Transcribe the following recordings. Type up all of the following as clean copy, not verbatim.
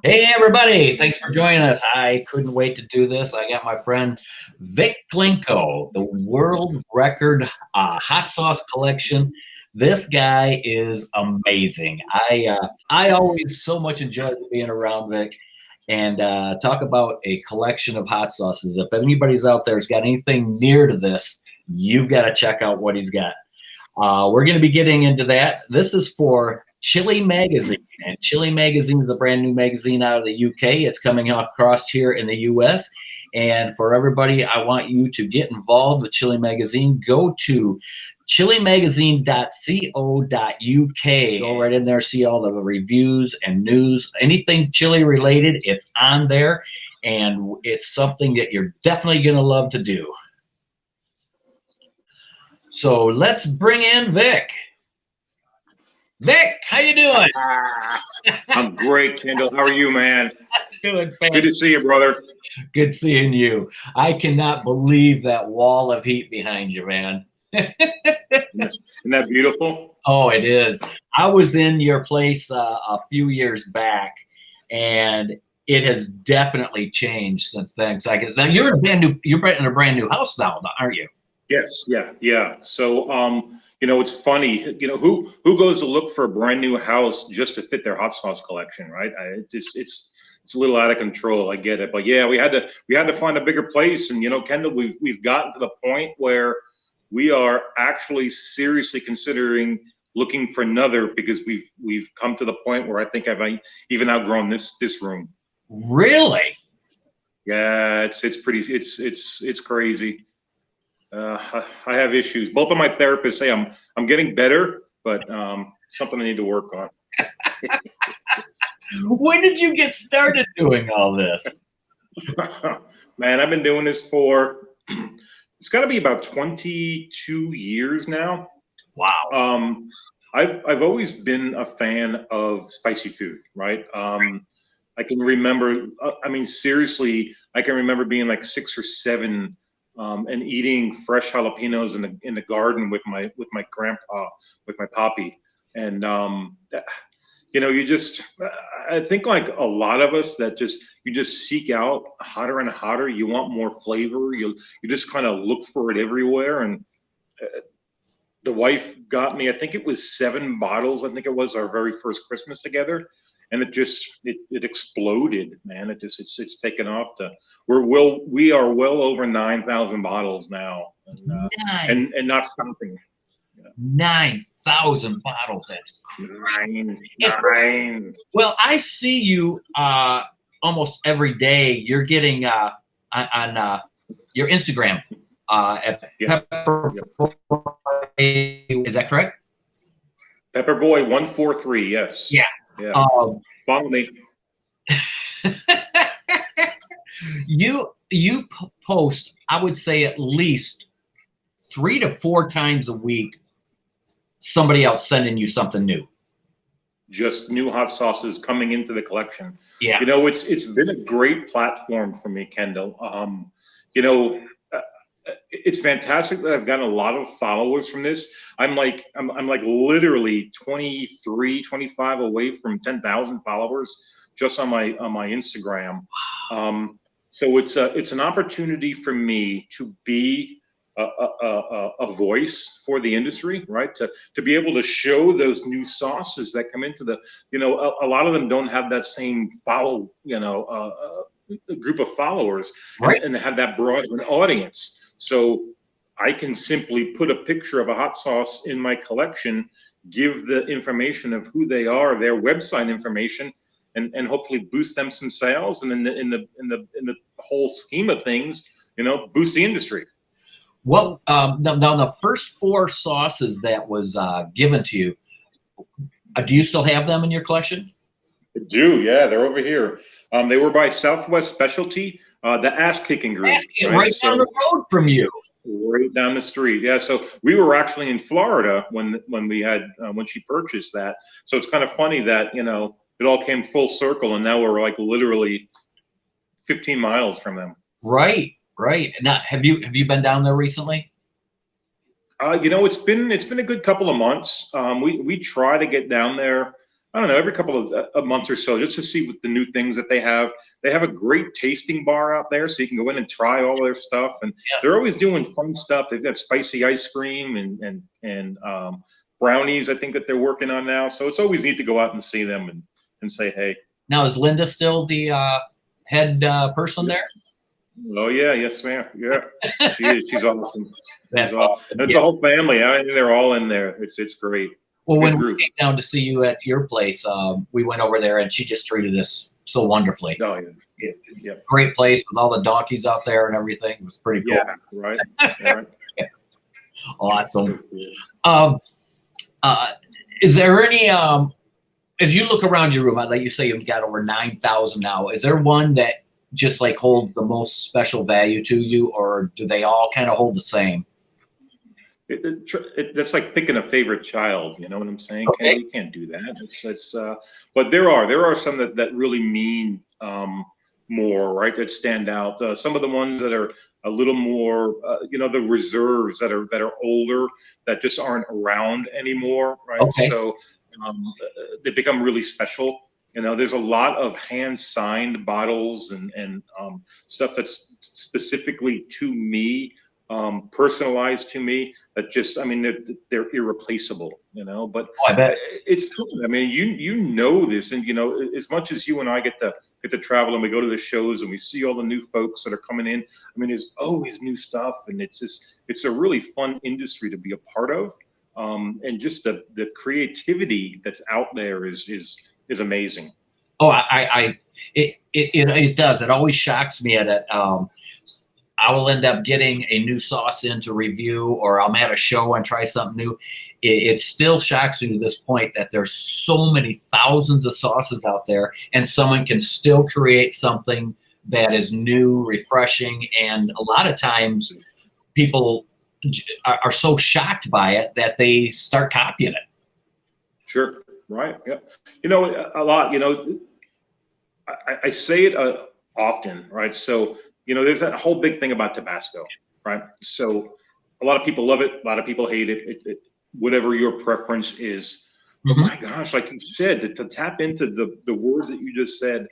Hey everybody, thanks for joining us. I couldn't wait to do this. I got my friend Vic Clinco, the world record hot sauce collection. This guy is amazing. I always so much enjoy being around Vic and talk about a collection of hot sauces. If anybody's out there has got anything near to this, you've got to check out what he's got. We're going to be getting into that. This is for Chili Magazine, and Chili Magazine is a brand new magazine out of the UK. It's coming across here in the US. And for everybody, I want you to get involved with Chili Magazine. Go to chilimagazine.co.uk. Go right in there, see all the reviews and news. Anything chili related, it's on there. And it's something that you're definitely going to love to do. So let's bring in Vic. Vic, how you doing? I'm great, Kendall. How are you, man? Doing fantastic. Good to see you, brother. Good seeing you. I cannot believe that wall of heat behind you, man. Isn't that beautiful? Oh, it is. I was in your place a few years back, and it has definitely changed since then. So I guess now you're in a brand new house now, aren't you? Yes, yeah. So, it's funny. Who goes to look for a brand new house just to fit their hot sauce collection, right? It's a little out of control. I get it, but yeah, we had to find a bigger place, and Kendall, we've gotten to the point where we are actually seriously considering looking for another because we've come to the point where I think I've even outgrown this room. Really? Yeah, it's crazy. I have issues. Both of my therapists say I'm getting better, but something I need to work on. When did you get started doing all this? Man, I've been doing this for it's got to be about 22 years now. Wow. I've always been a fan of spicy food, right? I can remember. Seriously, I can remember being like 6 or 7. And eating fresh jalapenos in the garden with my grandpa, with my poppy, and I think like a lot of us that you just seek out hotter and hotter. You want more flavor. You just kind of look for it everywhere. And the wife got me. I think it was 7 bottles. I think it was our very first Christmas together. And it exploded, man. It's taken off to we are well over 9,000 bottles now, and not stopping. 9,000 bottles. That's crazy. Nine. Well, I see you almost every day. You're getting on your Instagram at Pepper Boy. Is that correct? Pepper Boy 143. Yes. Yeah. Yeah. Follow me. You post, I would say, at least 3 to 4 times a week. Somebody else sending you something new. Just new hot sauces coming into the collection. Yeah. It's been a great platform for me, Kendall. It's fantastic that I've gotten a lot of followers from this. I'm like literally 23, 25 away from 10,000 followers just on my Instagram. So it's an opportunity for me to be a voice for the industry, right? To be able to show those new sauces that come into a lot of them don't have that same group of followers, right, and have that broad of an audience. So I can simply put a picture of a hot sauce in my collection, give the information of who they are, their website information, and hopefully boost them some sales. And in the whole scheme of things, boost the industry. Well, now the first 4 sauces that was given to you, do you still have them in your collection? I do, yeah. They're over here. They were by Southwest Specialty, the Ass Kicking Group. Right down the road from you. Right down the street, yeah. So we were actually in Florida when she purchased that. So it's kind of funny that it all came full circle, and now we're like literally 15 miles from them. Right. Now, have you been down there recently? It's been a good couple of months. We try to get down there I don't know, every couple of months or so, just to see what the new things that they have. They have a great tasting bar out there, so you can go in and try all their stuff. And they're Yes. always doing fun stuff. They've got spicy ice cream and brownies, I think, that they're working on now. So it's always neat to go out and see them and say, hey. Now, is Linda still the head person Yeah. there? Oh yeah, yes, ma'am. Yeah, she is. She's awesome. That's awesome. It's Yeah. a whole family. I mean, they're all in there. It's great. Well, Good when we group. came down to see you at your place, we went over there and she just treated us so wonderfully. Oh yeah. Yeah. Great place with all the donkeys out there and everything. It was pretty cool. Yeah. Right. Right. Awesome. So cool. Is there any, as you look around your room, like you say you've got over 9,000 now, is there one that just like holds the most special value to you, or do they all kind of hold the same? That's like picking a favorite child. You know what I'm saying? Okay. You can't do that. But there are some that really mean more, right? That stand out. Some of the ones that are a little more, the reserves that are older, that just aren't around anymore, right? Okay. So they become really special. There's a lot of hand signed bottles and stuff that's specifically to me, personalized to me, that just, I mean, they're irreplaceable, but I bet. it's true. I mean, you know this, and as much as you and I get to travel and we go to the shows and we see all the new folks that are coming in, I mean, there's always new stuff, and it's a really fun industry to be a part of. And just the creativity that's out there is amazing. Oh, it does. It always shocks me at it. I will end up getting a new sauce in to review, or I'm at a show and try something new. It still shocks me to this point that there's so many thousands of sauces out there, and someone can still create something that is new, refreshing, and a lot of times people are so shocked by it that they start copying it. Sure. Right. Yeah. A lot, I say it often, right? So, there's that whole big thing about Tabasco, right? So a lot of people love it. A lot of people hate it. Whatever your preference is. But my gosh, like you said, to tap into the words that you just said,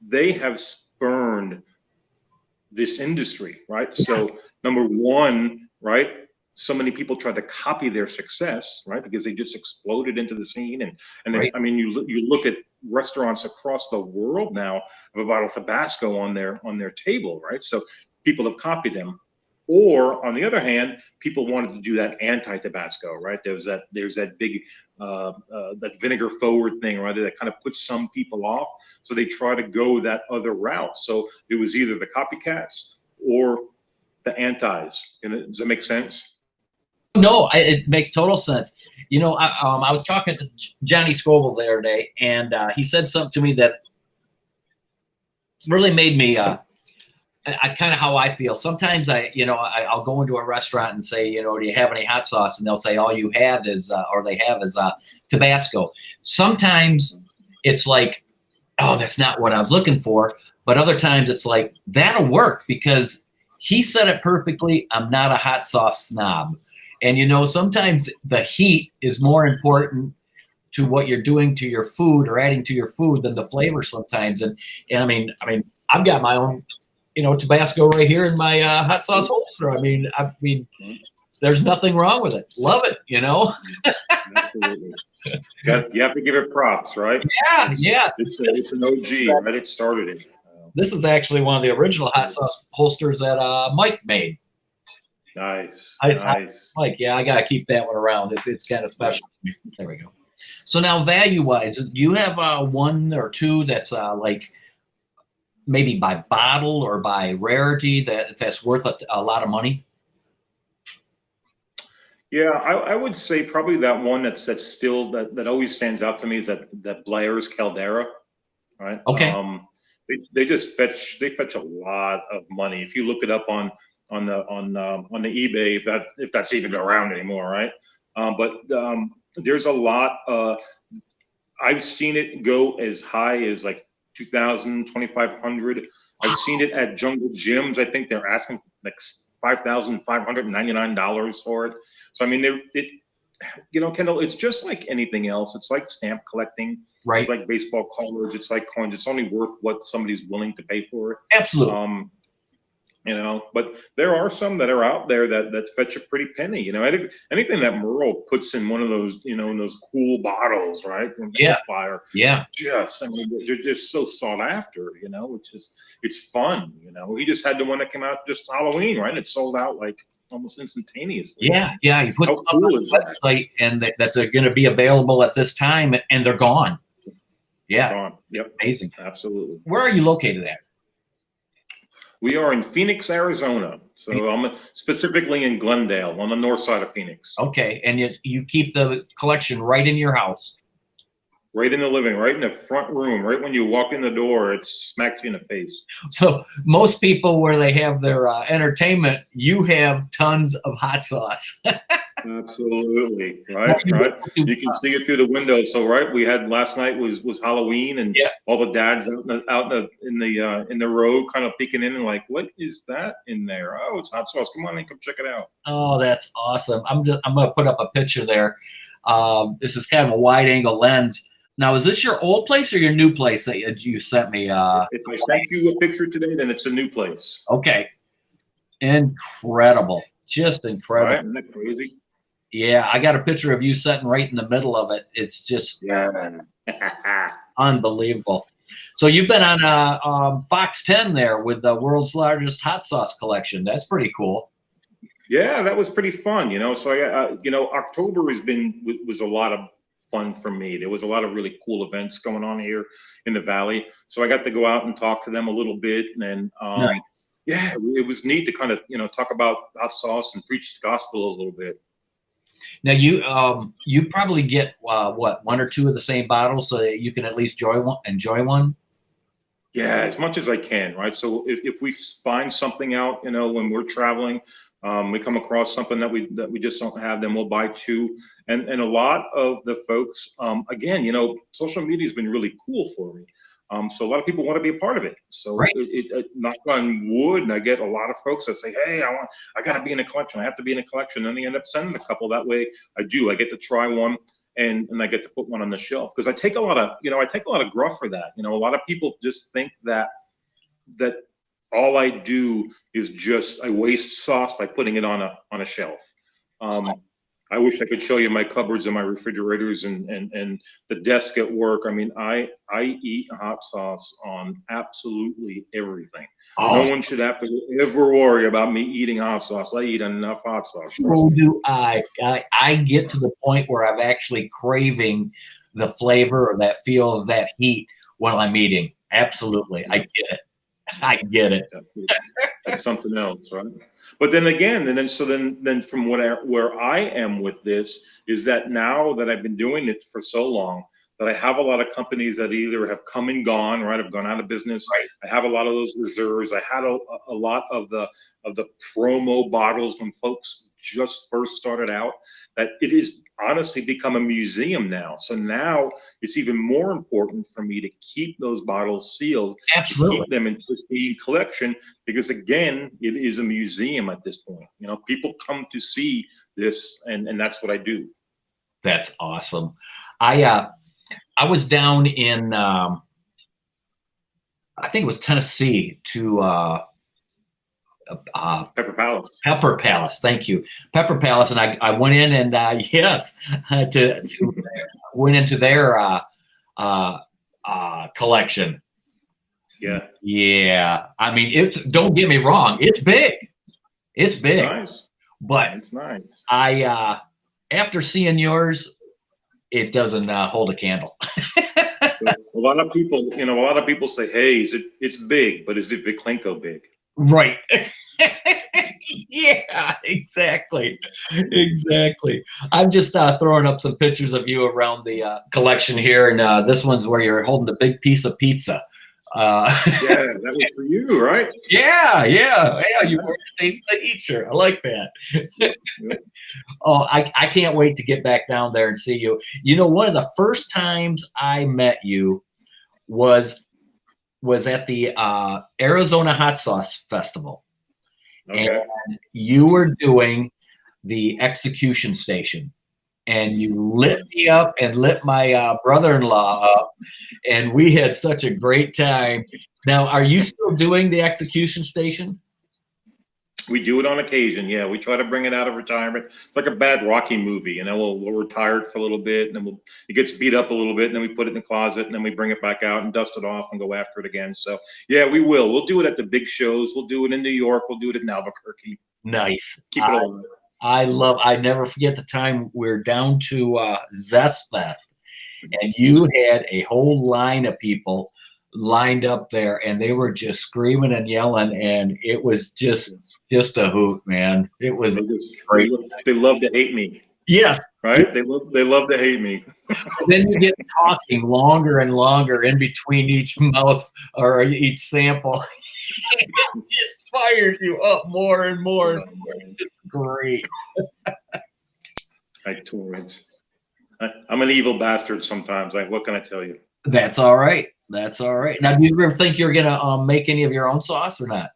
they have spurned this industry, right? Yeah. So number one, right? So many people tried to copy their success, right? Because they just exploded into the scene. And right. I mean, you look at restaurants across the world now have a bottle of Tabasco on their table, right? So people have copied them. Or on the other hand, people wanted to do that anti-Tabasco, right? There's that big that vinegar forward thing, right? That kind of puts some people off. So they try to go that other route. So it was either the copycats or the antis. Does that make sense? No, it makes total sense. I was talking to Johnny Scoville the other day, and he said something to me that really made me kind of how I feel. Sometimes I'll go into a restaurant and say, do you have any hot sauce? And they'll say all you have is, or they have is Tabasco. Sometimes it's like, oh, that's not what I was looking for. But other times it's like, that'll work because he said it perfectly. I'm not a hot sauce snob. And, sometimes the heat is more important to what you're doing to your food or adding to your food than the flavor sometimes. And I mean, I've got my own, Tabasco right here in my hot sauce holster. I mean, there's nothing wrong with it. Love it, Absolutely. You have to give it props, right? Yeah. It's an OG, right? It started it. This is actually one of the original hot sauce holsters that Mike made. Nice. Mike, yeah, I got to keep that one around. It's kind of special to me. There we go. So now value-wise, do you have one or two that's like maybe by bottle or by rarity that's worth a lot of money? Yeah, I would say probably that one that's still that always stands out to me is that Blairs Caldera, right? Okay. They fetch a lot of money. If you look it up on the eBay, if that's even around anymore, right? But there's a lot. I've seen it go as high as like 2,000, 2,500. I've seen it at Jungle Gyms. I think they're asking like $5,599 for it. So I mean, Kendall, it's just like anything else. It's like stamp collecting. It's Right. like baseball cards. It's like coins. It's only worth what somebody's willing to pay for it. Absolutely. But there are some that are out there that fetch a pretty penny. Anything that Merle puts in one of those, in those cool bottles, right, from Yeah. Hellfire. Yeah. I mean, they're just so sought after. It's fun. He just had the one that came out just Halloween, right? It sold out like almost instantaneously. Yeah. Yeah. You put How them up cool on is the that? website, and that's going to be available at this time, and they're gone. Yeah. Gone. Yep. Amazing. Absolutely. Where are you located at? We are in Phoenix, Arizona. So I'm specifically in Glendale on the north side of Phoenix. Okay. And you keep the collection right in your house. Right in the living, right in the front room, right when you walk in the door, it smacks you in the face. So most people, where they have their entertainment, you have tons of hot sauce. Absolutely, right. You can see it through the window. So, right, we had last night was Halloween, and all the dads out in the road, kind of peeking in and like, what is that in there? Oh, it's hot sauce. Come on and come check it out. Oh, that's awesome. I'm going to put up a picture there. This is kind of a wide angle lens. Now, is this your old place or your new place that you sent me? If I sent you a picture today, then it's a new place. Okay. Incredible. Just incredible. Right? Isn't that crazy? Yeah, I got a picture of you sitting right in the middle of it. It's just unbelievable. So you've been on Fox 10 there with the world's largest hot sauce collection. That's pretty cool. Yeah, that was pretty fun. So October was a lot of fun for me. There was a lot of really cool events going on here in the Valley. So I got to go out and talk to them a little bit. And nice. Yeah, it was neat to kind of, talk about hot sauce and preach the gospel a little bit. Now you probably get what, one or two of the same bottles so that you can at least enjoy one. Yeah, as much as I can, right? So if we find something out, when we're traveling, we come across something that we just don't have, then we'll buy two. And a lot of the folks, again, social media has been really cool for me. So a lot of people want to be a part of it. So right. it knock on wood, and I get a lot of folks that say, "Hey, I got to be in a collection. I have to be in a collection." And they end up sending a couple. That way, I get to try one, and I get to put one on the shelf, because I take a lot of gruff for that. A lot of people just think that all I do is just I waste sauce by putting it on a shelf. I wish I could show you my cupboards and my refrigerators and the desk at work. I mean, I eat hot sauce on absolutely everything. Oh. No one should have to ever worry about me eating hot sauce. I eat enough hot sauce. So do I. I get to the point where I'm actually craving the flavor or that feel of that heat while I'm eating. Absolutely. I get it. That's something else, right? But then again, then from where I am with this is that now that I've been doing it for so long, that I have a lot of companies that either have come and gone, right? Have gone out of business. Right. I have a lot of those reserves. I had a lot of the promo bottles when folks just first started out, that it is honestly become a museum now. So now it's even more important for me to keep those bottles sealed. Absolutely. To keep them in pristine collection, because again, it is a museum at this point. People come to see this, and that's what I do. That's awesome. I was down in I think it was Tennessee to Pepper Palace. Pepper Palace, thank you, Pepper Palace, and I went in and went into their collection. Yeah. I mean, don't get me wrong, it's big. It's big. Nice. But it's nice. I after seeing yours, it doesn't hold a candle. A lot of people say, "Hey, it's big, but is it Vic Clinco big?" Right. Yeah, exactly. I'm just throwing up some pictures of you around the collection here, and this one's where you're holding a big piece of pizza. Yeah, that was for you, right? Yeah. You were tasting the teacher. I like that. Oh, I can't wait to get back down there and see you. One of the first times I met you was at the Arizona Hot Sauce Festival. Okay. And you were doing the execution station. and you lit me up and lit my brother-in-law up, and we had such a great time. Now, are you still doing the execution station? We do it on occasion. Yeah, we try to bring it out of retirement. It's like a bad Rocky movie. You know, we'll retire it for a little bit, and then it gets beat up a little bit, and then we put it in the closet, and then we bring it back out and dust it off and go after it again. So yeah, we will. We'll do it at the big shows. We'll do it in New York. We'll do it in Albuquerque. Nice. Keep it alive. I never forget the time we're down to Zest Fest, and you had a whole line of people lined up there, and they were just screaming and yelling, and it was just a hoot, man. It was great. They love to hate me. Yes. Right? They love to hate me. Then you get talking longer and longer in between each mouth or each sample. It just fires you up more and more. It's great. I'm an evil bastard sometimes. Like, what can I tell you? That's all right. That's all right. Now, do you ever think you're gonna make any of your own sauce or not?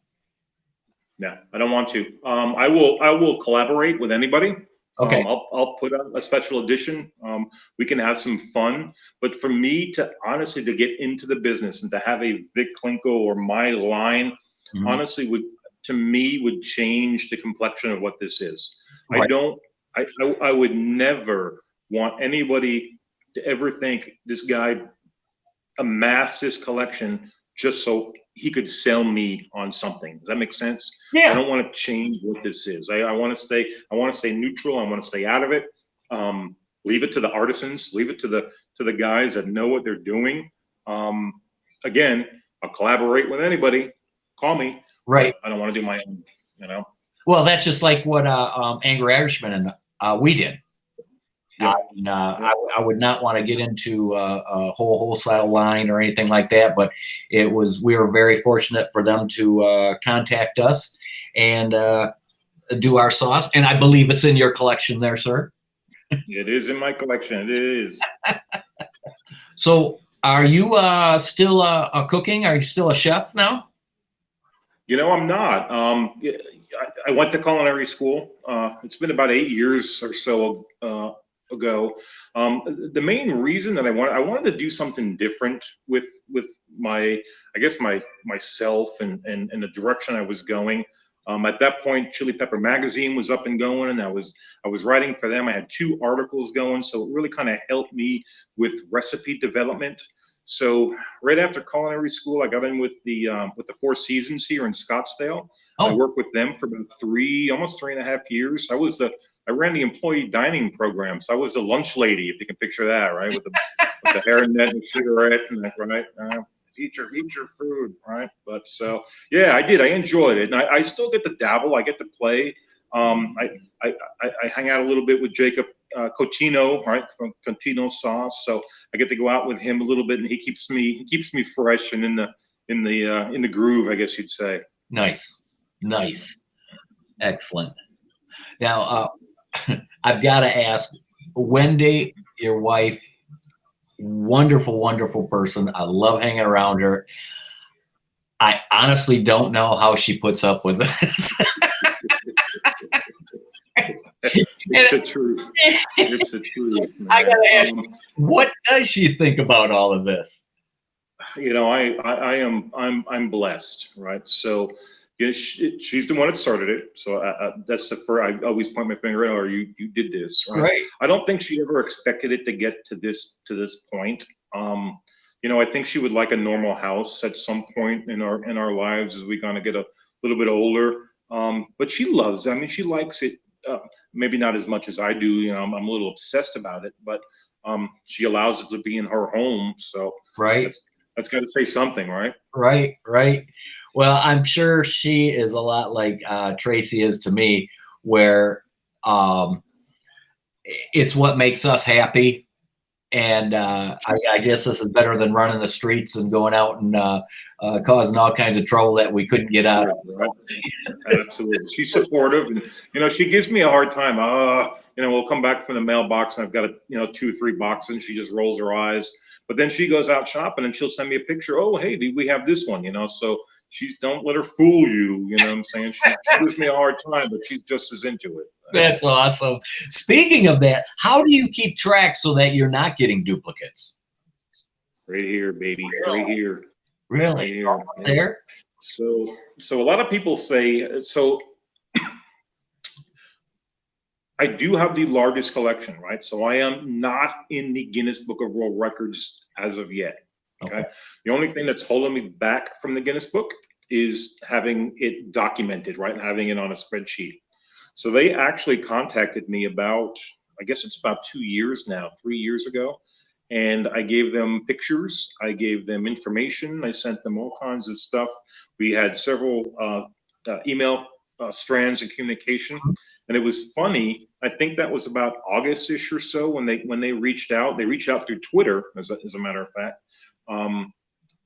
No, I don't want to. I will collaborate with anybody. Okay. I'll put out a special edition. We can have some fun. But for me to honestly to get into the business and to have a Vic Clinco or my line, honestly would change the complexion of what this is. Right. I would never want anybody to ever think this guy amassed this collection just so he could sell me on something. Does that make sense? Yeah. I don't want to change what this is. I want to stay neutral. I want to stay out of it. Leave it to the artisans, leave it to the guys that know what they're doing. Again, I'll collaborate with anybody. Call me. Right. I don't want to do my own, you know. Well, that's just like what Angry Irishman and we did. Yeah. I would not want to get into a wholesale line or anything like that, but we were very fortunate for them to contact us and do our sauce. And I believe it's in your collection there, sir. It is in my collection. It is. So are you still cooking? Are you still a chef now? You know, I'm not. I went to culinary school. It's been about 8 years or so ago. The main reason that I wanted to do something different with myself and the direction I was going. At that point, Chili Pepper Magazine was up and going, and I was writing for them. I had 2 articles going, so it really kind of helped me with recipe development. So right after culinary school, I got in with the Four Seasons here in Scottsdale. I worked with them for about almost 3.5 years. I ran the employee dining program, so I was the lunch lady, if you can picture that, right? With the hairnet and cigarette and that, right? Eat your food, right? But so yeah, I did. I enjoyed it, and I still get to dabble. I get to play. I hang out a little bit with Jacob Cotino, right, from Cotino Sauce. So I get to go out with him a little bit, and he keeps me fresh and in the groove, I guess you'd say. Nice, excellent. Now, I've got to ask, Wendy, your wife, wonderful, wonderful person. I love hanging around her. I honestly don't know how she puts up with this. It's the truth. It's the truth. Man. I gotta ask you, what does she think about all of this? You know, I'm blessed, right? So, you know, she's the one that started it. So that's the first. I always point my finger at her. You did this, right? I don't think she ever expected it to get to this point. You know, I think she would like a normal house at some point in our lives as we kind of get a little bit older. But she loves it. I mean, she likes it. Maybe not as much as I do. You know, I'm a little obsessed about it, but she allows it to be in her home. So that's got to say something, right? Right. Well, I'm sure she is a lot like Tracy is to me, where it's what makes us happy. And I guess this is better than running the streets and going out and causing all kinds of trouble that we couldn't get out of. Right. Absolutely. She's supportive, and you know, she gives me a hard time. You know, we'll come back from the mailbox and I've got 2 or 3 boxes, and she just rolls her eyes. But then she goes out shopping and she'll send me a picture. Oh, hey, we have this one, you know. So don't let her fool you. You know what I'm saying? She gives me a hard time, but she's just as into it. That's awesome. Speaking of that, how do you keep track so that you're not getting duplicates? Right here, baby. Really? Right here. Really? Right here. Yeah. There? So a lot of people say, so I do have the largest collection, right? So I am not in the Guinness Book of World Records as of yet. Okay. The only thing that's holding me back from the Guinness Book is having it documented, right? And having it on a spreadsheet. So they actually contacted me about, I guess it's about 2 years now, 3 years ago. And I gave them pictures, I gave them information, I sent them all kinds of stuff. We had several email strands of communication. And it was funny. I think that was about August-ish or so when they reached out. They reached out through Twitter, as a matter of fact.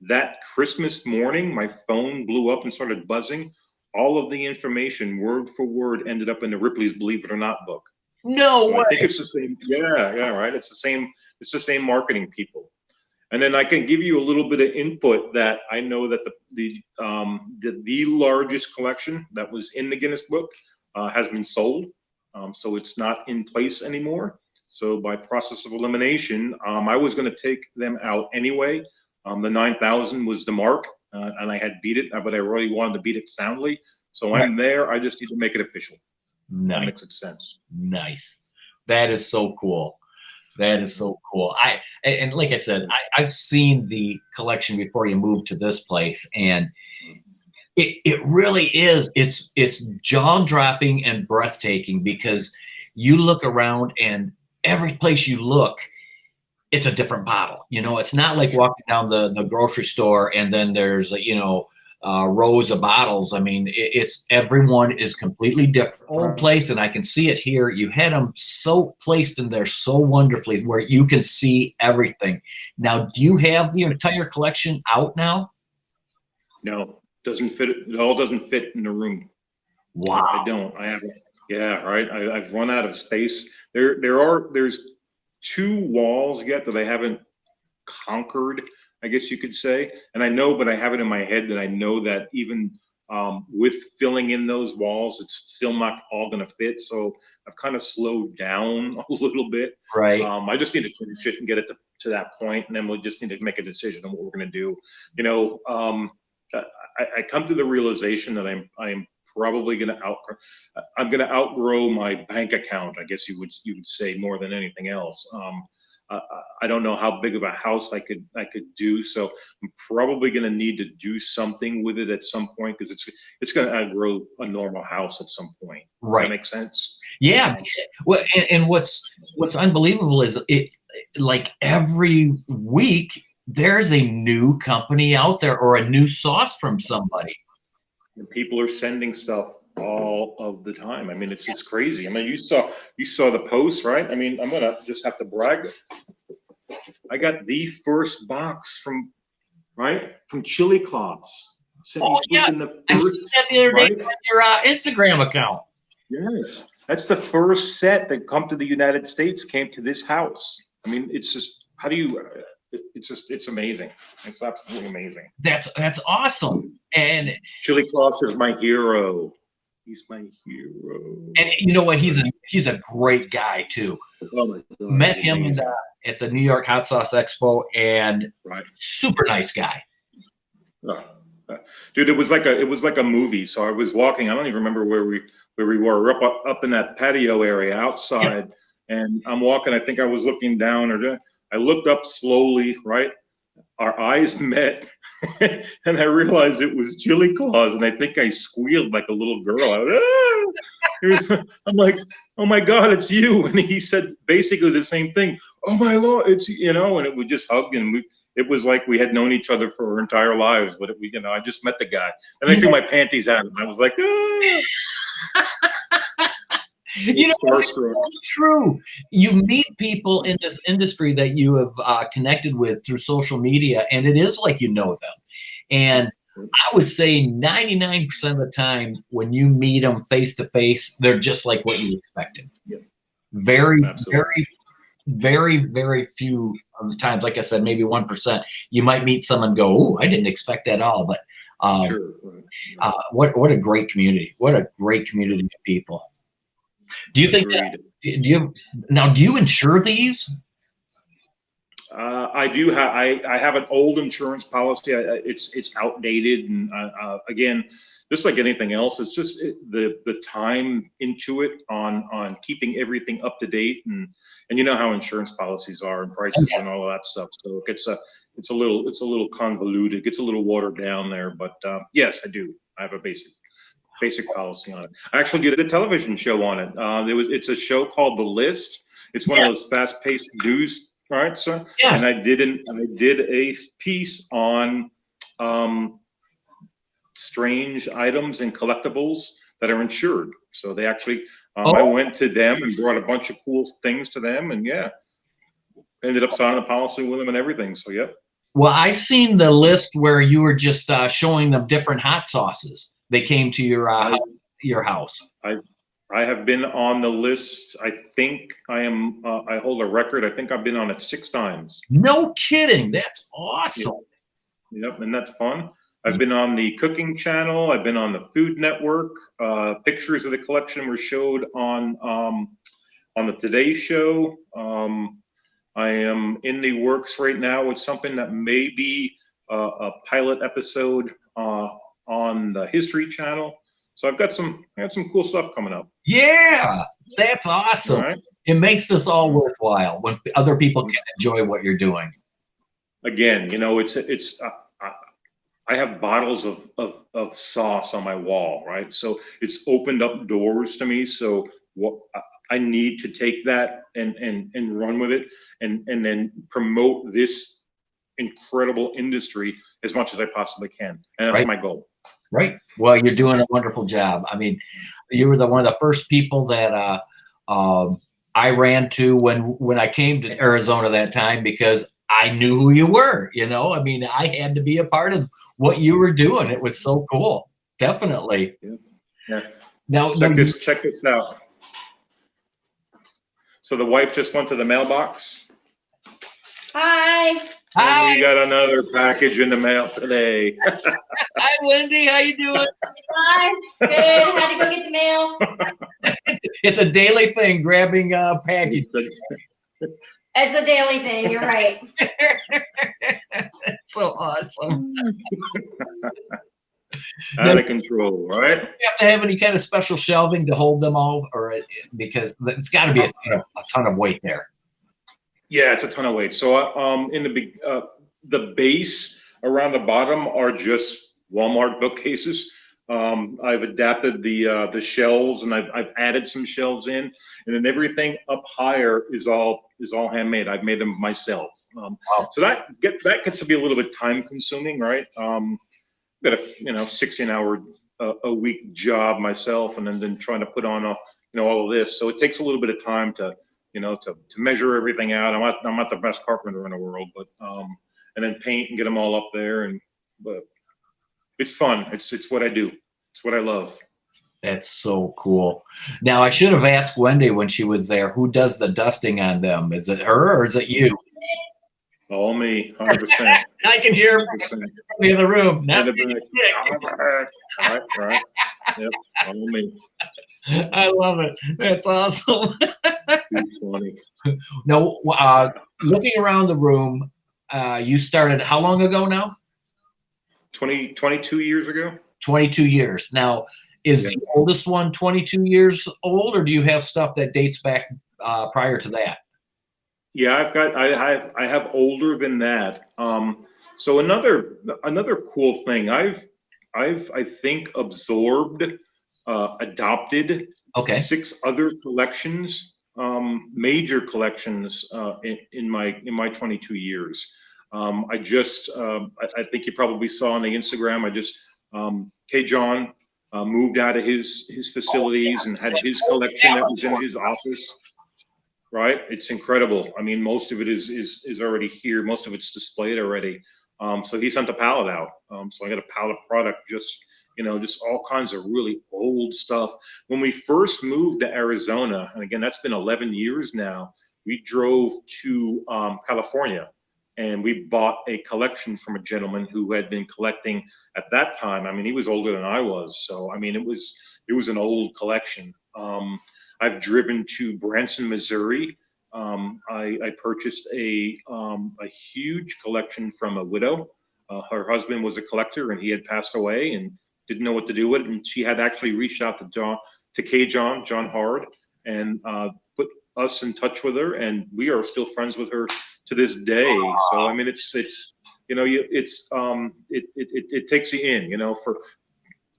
That Christmas morning, my phone blew up and started buzzing. All of the information, word for word, ended up in the Ripley's Believe It or Not book. No way. I think it's the same. Yeah, right. It's the same. It's the same marketing people. And then I can give you a little bit of input that I know that the largest collection that was in the Guinness Book has been sold. So it's not in place anymore. So by process of elimination, I was going to take them out anyway. The 9,000 was the mark, and I had beat it, but I really wanted to beat it soundly. So I'm there. I just need to make it official. Nice. That makes sense. Nice. That is so cool. That is so cool. And like I said, I've seen the collection before you moved to this place, and it really is. It's jaw-dropping and breathtaking because you look around and every place you look, it's a different bottle. You know, it's not like walking down the grocery store and then there's, rows of bottles. I mean, it's everyone is completely different place, and I can see it here. You had them so placed in there so wonderfully where you can see everything. Now, do you have the entire collection out now? No, doesn't fit. It all doesn't fit in the room. Wow. I don't. I haven't. Yeah, right. I've run out of space. There's 2 walls yet that I haven't conquered, I guess you could say. And I know, but I have it in my head that I know that even with filling in those walls, it's still not all going to fit. So I've kind of slowed down a little bit. Right. I just need to finish it and get it to that point, and then we'll just need to make a decision on what we're going to do. You know, I come to the realization that I'm probably going to outgrow my bank account, I guess you would say, more than anything else. I don't know how big of a house I could do, so I'm probably going to need to do something with it at some point because it's going to outgrow a normal house at some point. Does that make sense? Yeah. Well, and what's unbelievable is it, like every week there's a new company out there or a new sauce from somebody. And people are sending stuff all of the time. I mean, it's crazy. I mean, you saw the post, right? I mean, I'm gonna just have to brag. I got the first box from Chili Claus. Oh yeah, I saw that the other day on your Instagram account. Yes, that's the first set that come to the United States came to this house. I mean, it's just it's amazing. It's absolutely amazing. That's awesome. And Chili Claus is my hero. He's my hero. And you know what? He's a great guy too. Oh my God, met him at the New York Hot Sauce Expo, and super nice guy. Dude, it was like a movie. So I was walking. I don't even remember where we were. We're up in that patio area outside, and I'm walking. I think I was looking down, or I looked up slowly. Right, our eyes met, and I realized it was Chili Claus, and I think I squealed like a little girl. I'm like, oh my God, it's you. And he said basically the same thing. Oh my Lord, it's, and we just hugged, and it was like we had known each other for our entire lives. But I just met the guy, and I threw my panties at him. I was like, ah. It's so true. You meet people in this industry that you have connected with through social media, and it is like you know them. And I would say 99% of the time when you meet them face to face, they're just like what you expected. Yeah. Very, very, very, very few of the times, like I said, maybe 1%, you might meet someone and go, "Oh, I didn't expect that at all." But what a great community. What a great community of people. Do you think Agreed. do you insure these? I do have I have an old insurance policy. It's outdated, and again, just like anything else, it's just the time into it on keeping everything up to date, and you know how insurance policies are and prices and all of that stuff. So it's a little convoluted, it gets a little watered down there. But yes, I do. I have a basic policy on it. I actually did a television show on it. It's a show called The List. It's one of those fast-paced news. All right, sir. Yes. And I did a piece on strange items and collectibles that are insured. So they actually, I went to them and brought a bunch of cool things to them, and yeah, ended up signing a policy with them and everything. So yeah. Well, I seen the list where you were just showing them different hot sauces. They came to your house. I have been on the list. I think I hold a record. I think I've been on it 6 times. No kidding. That's awesome. Yep, and that's fun. I've been on the Cooking Channel. I've been on the Food Network. Pictures of the collection were showed on the Today Show. I am in the works right now with something that may be a pilot episode on the History Channel. So I got some cool stuff coming up. Yeah, that's awesome. Right. It makes this all worthwhile when other people can enjoy what you're doing. Again, you know, I have bottles of sauce on my wall, right? So it's opened up doors to me. So what I need to take that and run with it and then promote this incredible industry as much as I possibly can. And that's my goal. Right. Well, you're doing a wonderful job. I mean, you were one of the first people that I ran to when I came to Arizona that time, because I knew who you were. You know, I mean, I had to be a part of what you were doing. It was so cool. Definitely. Yeah. Now, check this out. So the wife just went to the mailbox. Hi. Hi. And we got another package in the mail today. Hi, Wendy. How you doing? Hi. Good. Had to go get the mail. It's a daily thing, grabbing packages. It's a daily thing. You're right. So awesome. Out of control, right? Do you have to have any kind of special shelving to hold them all, or because it's got to be a ton of weight there? Yeah, it's a ton of weight. So in the base around the bottom are just Walmart bookcases. I've adapted the shelves, and I've added some shelves in, and then everything up higher is all handmade. I've made them myself. So that gets to be a little bit time consuming, right? Got a 16-hour a week job myself, and then trying to put on all of this. So it takes a little bit of time to measure everything out. I'm not the best carpenter in the world, but and then paint and get them all up there, but it's fun. It's what I do. It's what I love. That's so cool. Now, I should have asked Wendy when she was there, who does the dusting on them? Is it her or is it you? All me, 100%. I can hear from the other room. Right. Yep, all me. I love it. That's awesome. Too funny. Now, looking around the room, you started how long ago now? 22 years ago. 22 years. Now, is the oldest one 22 years old, or do you have stuff that dates back prior to that? Yeah, I have older than that. So another cool thing, I've I think absorbed, adopted 6 other collections, major collections in my 22 years. I think you probably saw on the Instagram. Cajohn moved out of his facilities and had his collection that was in his office. Right, it's incredible. I mean, most of it is already here. Most of it's displayed already. So he sent a pallet out. So I got a pallet product, just all kinds of really old stuff. When we first moved to Arizona, and again, that's been 11 years now, we drove to California, and we bought a collection from a gentleman who had been collecting at that time. I mean, he was older than I was, so I mean, it was an old collection. I've driven to Branson, Missouri. I purchased a huge collection from a widow. Her husband was a collector, and he had passed away and didn't know what to do with it. And she had actually reached out to John Hard, and put us in touch with her, and we are still friends with her to this day. So I mean, it takes you in, for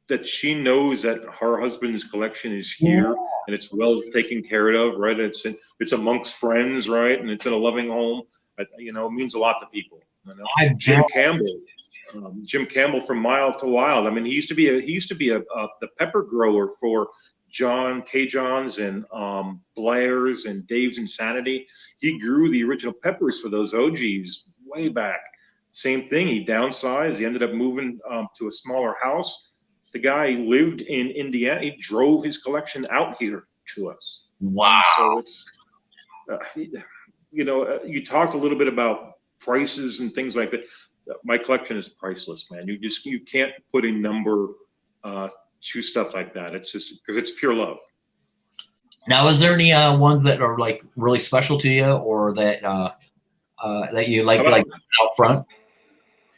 that she knows that her husband's collection is here and it's well taken care of, right? It's amongst friends, right? And it's in a loving home. It means a lot to people. Jim Campbell from Mile to Wild. I mean, he used to be the pepper grower for cajohns and blairs and Dave's Insanity. He grew the original peppers for those OGs way back. Same thing. He downsized. He ended up moving to a smaller house. The guy lived in Indiana. He drove his collection out here to us. Wow. So it's, you talked a little bit about prices and things like that. My collection is priceless, man. You can't put a number to stuff like that. It's just because it's pure love. Now, is there any ones that are like really special to you, or that that you like out front?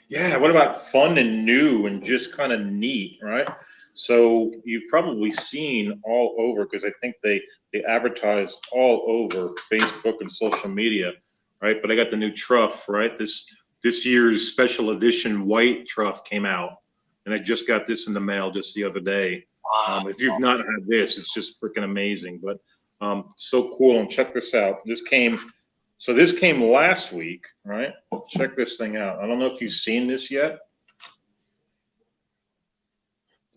Yeah, what about fun and new and just kind of neat, right? So you've probably seen all over, because I think they advertise all over Facebook and social media, right? But I got the new Truff, right? This year's special edition white Truff came out, and I just got this in the mail just the other day. Wow. If you've not had this, it's just freaking amazing. But so cool. And check this out. This came last week, right? Check this thing out. I don't know if you've seen this yet.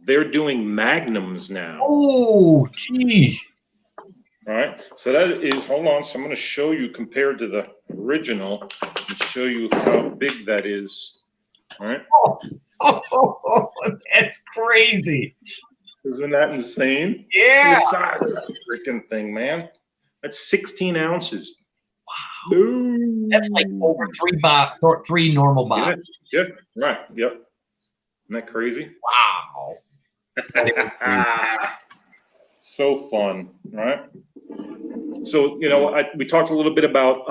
They're doing magnums now. Oh, gee. All right. So that is, hold on. So I'm going to show you compared to the original and show you how big that is. All right. Oh, that's crazy. Isn't that insane? Yeah. The size of the freaking thing, man. That's 16 ounces. Wow. Ooh. That's like over three normal bottles. Yeah. Right. Yep. Isn't that crazy? Wow. So fun, right? So, we talked a little bit about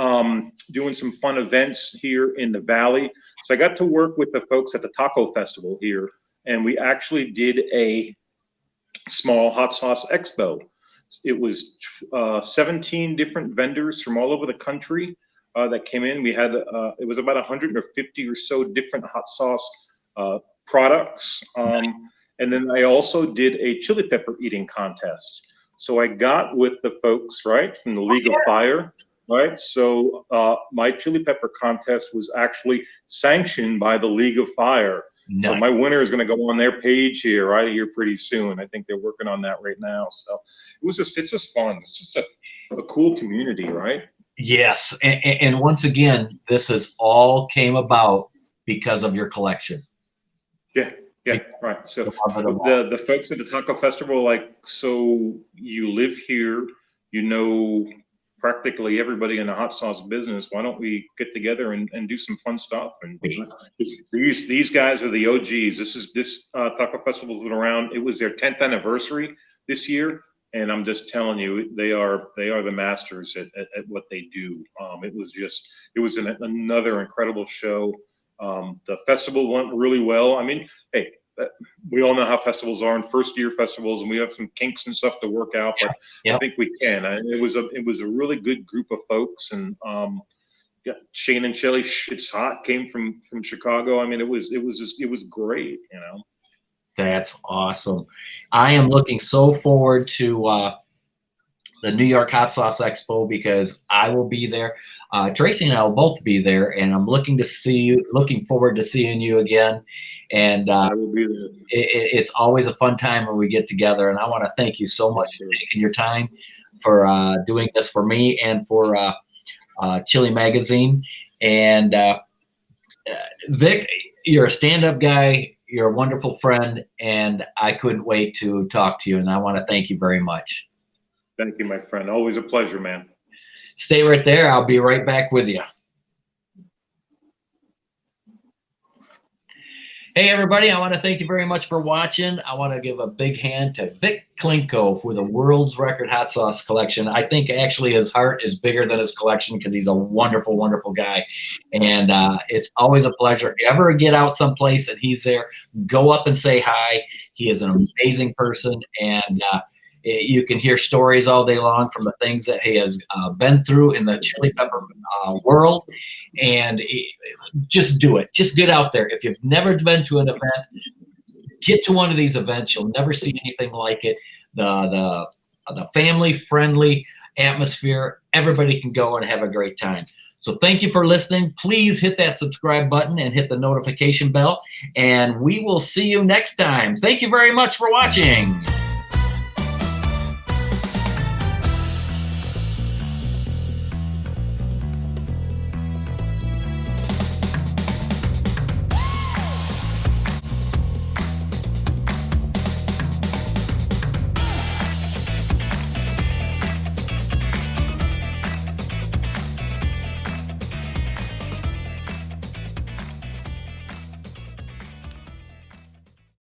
doing some fun events here in the Valley. So I got to work with the folks at the Taco Festival here, and we actually did a small hot sauce expo. It was 17 different vendors from all over the country that came in. We had, it was about 150 or so different hot sauce products. And then I also did a chili pepper eating contest. So I got with the folks, right, from the League of Fire, right? So my chili pepper contest was actually sanctioned by the League of Fire. Nice. So my winner is going to go on their page here, right here pretty soon. I think they're working on that right now. So it's just fun. It's just a cool community, right? Yes. And once again, this has all came about because of your collection. Yeah, right. So the folks at the Taco Festival, so you live here, practically everybody in the hot sauce business. Why don't we get together and do some fun stuff? And these guys are the OGs. This Taco Festival's been around. It was their 10th anniversary this year, and I'm just telling you, they are the masters at what they do. It was another incredible show. The festival went really well. I mean, hey, we all know how festivals are in first-year festivals, and we have some kinks and stuff to work out. But I think we can. It was a really good group of folks, and Shane and Shelly It's Hot came from Chicago. I mean, it was great. That's awesome. I am looking so forward to the New York Hot Sauce Expo, because I will be there. Tracy and I will both be there, and I'm looking forward to seeing you again. And I will be there. It's always a fun time when we get together, and I want to thank you so much for taking your time for doing this for me and for Chili Magazine. And Vic, you're a stand-up guy. You're a wonderful friend, and I couldn't wait to talk to you, and I want to thank you very much. Thank you, my friend. Always a pleasure, man. Stay right there. I'll be right back with you. Hey, everybody, I want to thank you very much for watching. I want to give a big hand to Vic Clinco for the world's record hot sauce collection. I think actually his heart is bigger than his collection because he's a wonderful, wonderful guy. And it's always a pleasure. If you ever get out someplace and he's there, go up and say hi. He is an amazing person. And you can hear stories all day long from the things that he has been through in the chili pepper world. And just do it. Just get out there. If you've never been to an event, get to one of these events. You'll never see anything like it. The family-friendly atmosphere. Everybody can go and have a great time. So thank you for listening. Please hit that subscribe button and hit the notification bell. And we will see you next time. Thank you very much for watching.